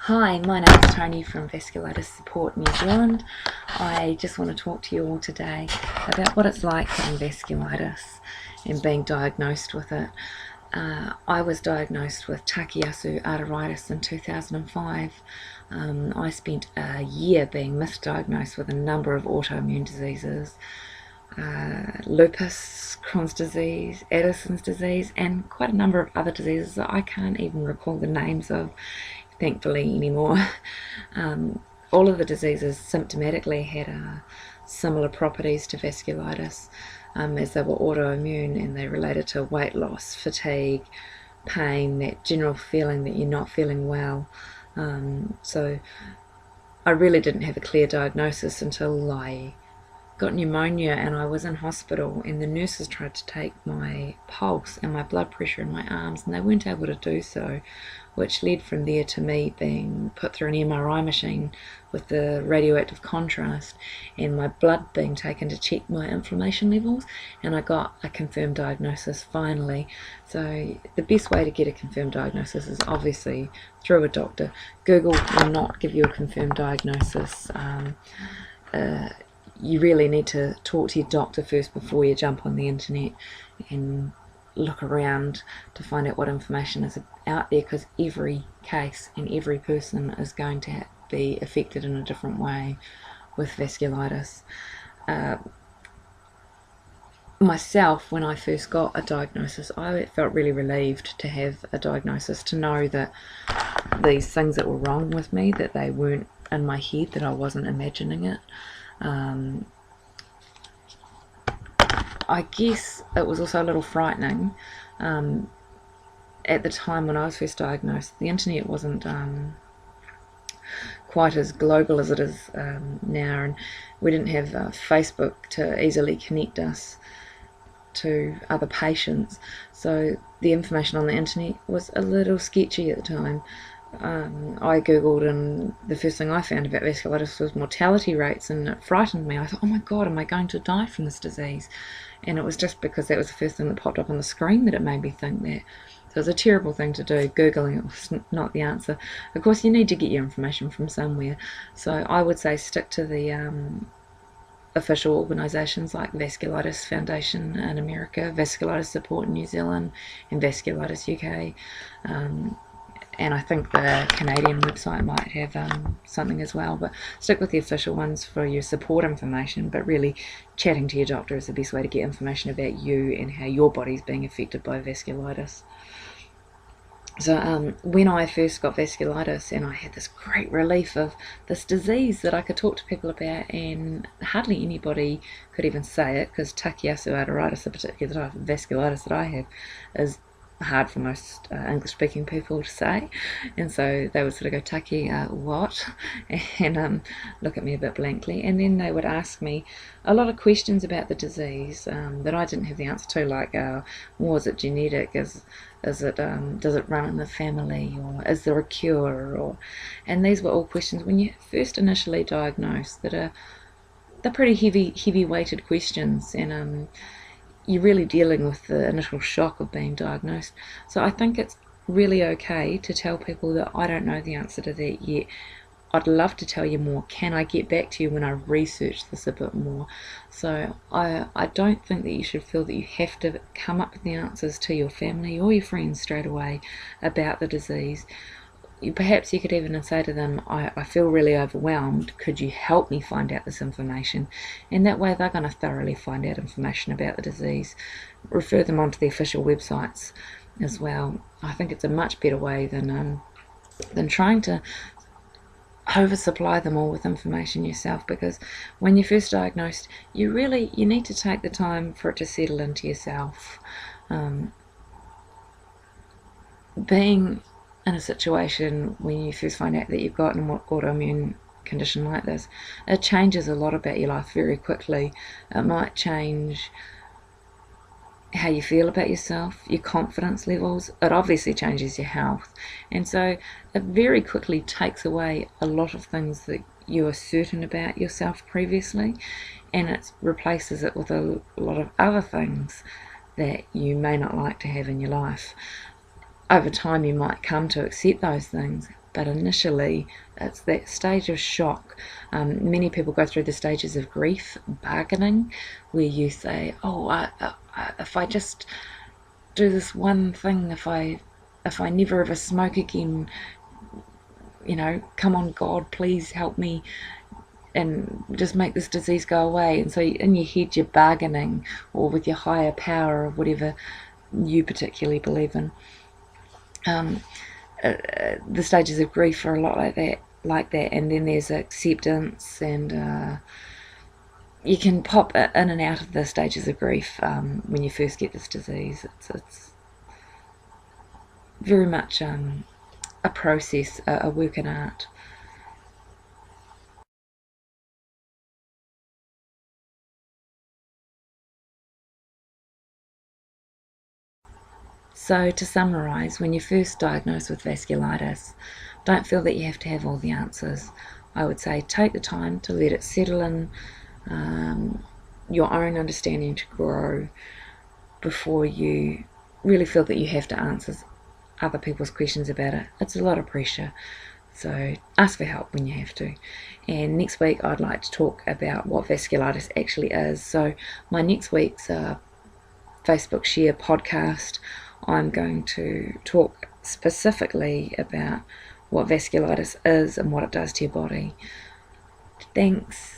Hi, my name is Tony from Vasculitis Support New Zealand. I just want to talk to you all today about what it's like having vasculitis and being diagnosed with it. I was diagnosed with Takayasu arteritis in 2005. I spent a year being misdiagnosed with a number of autoimmune diseases. Lupus, Crohn's disease, Addison's disease, and quite a number of other diseases that I can't even recall the names of, thankfully, anymore. All of the diseases symptomatically had similar properties to vasculitis, as they were autoimmune and they related to weight loss, fatigue, pain, that general feeling that you're not feeling well. So I really didn't have a clear diagnosis until I got pneumonia and I was in hospital, and the nurses tried to take my pulse and my blood pressure in my arms and they weren't able to do so, which led from there to me being put through an MRI machine with the radioactive contrast and my blood being taken to check my inflammation levels, and I got a confirmed diagnosis finally. So the best way to get a confirmed diagnosis is obviously through a doctor. Google will not give you a confirmed diagnosis. You really need to talk to your doctor first before you jump on the internet and look around to find out what information is out there, because every case and every person is going to be affected in a different way with vasculitis. Myself, when I first got a diagnosis, I felt really relieved to have a diagnosis, to know that these things that were wrong with me, that they weren't in my head, that I wasn't imagining it. I guess it was also a little frightening. At the time when I was first diagnosed, the internet wasn't quite as global as it is now, and we didn't have Facebook to easily connect us to other patients, so the information on the internet was a little sketchy at the time. I googled, and the first thing I found about vasculitis was mortality rates, and it frightened me. I thought, oh my god, am I going to die from this disease? And it was just because that was the first thing that popped up on the screen that it made me think that. So it was a terrible thing to do. Googling it was not the answer. Of course, you need to get your information from somewhere, so I would say stick to the official organisations like Vasculitis Foundation in America, Vasculitis Support in New Zealand, and Vasculitis UK. And I think the Canadian website might have something as well, but stick with the official ones for your support information. But really, chatting to your doctor is the best way to get information about you and how your body's being affected by vasculitis. So when I first got vasculitis, and I had this great relief of this disease that I could talk to people about, and hardly anybody could even say it, because Takayasu arteritis, the particular type of vasculitis that I have, is hard for most English-speaking people to say, and so they would sort of go, Taki, what? And look at me a bit blankly, and then they would ask me a lot of questions about the disease that I didn't have the answer to, like, was it genetic, is it does it run in the family, or is there a cure? And these were all questions when you first initially diagnosed that are they're pretty heavy weighted questions, and you're really dealing with the initial shock of being diagnosed. So I think it's really okay to tell people that I don't know the answer to that yet. I'd love to tell you more. Can I get back to you when I research this a bit more? So I don't think that you should feel that you have to come up with the answers to your family or your friends straight away about the disease. Perhaps you could even say to them, I feel really overwhelmed, could you help me find out this information? And that way they're going to thoroughly find out information about the disease. Refer them onto the official websites as well. I think it's a much better way than trying to oversupply them all with information yourself, because when you're first diagnosed, you need to take the time for it to settle into yourself. Being in a situation when you first find out that you've got an autoimmune condition like this, it changes a lot about your life very quickly. It might change how you feel about yourself, your confidence levels. It obviously changes your health, and so it very quickly takes away a lot of things that you were certain about yourself previously, and it replaces it with a lot of other things that you may not like to have in your life. Over time you might come to accept those things, but initially it's that stage of shock. Many people go through the stages of grief bargaining, where you say, if I just do this one thing, if I never ever smoke again, come on, God, please help me and just make this disease go away. And so in your head you're bargaining, or with your higher power, or whatever you particularly believe in. The stages of grief are a lot like that, and then there's acceptance, and you can pop in and out of the stages of grief when you first get this disease. It's very much a process, a work in art. So, to summarise, when you're first diagnosed with vasculitis, don't feel that you have to have all the answers. I would say take the time to let it settle in, your own understanding to grow before you really feel that you have to answer other people's questions about it. It's a lot of pressure. So ask for help when you have to. And next week I'd like to talk about what vasculitis actually is. So my next week's Facebook share podcast, I'm going to talk specifically about what vasculitis is and what it does to your body. Thanks.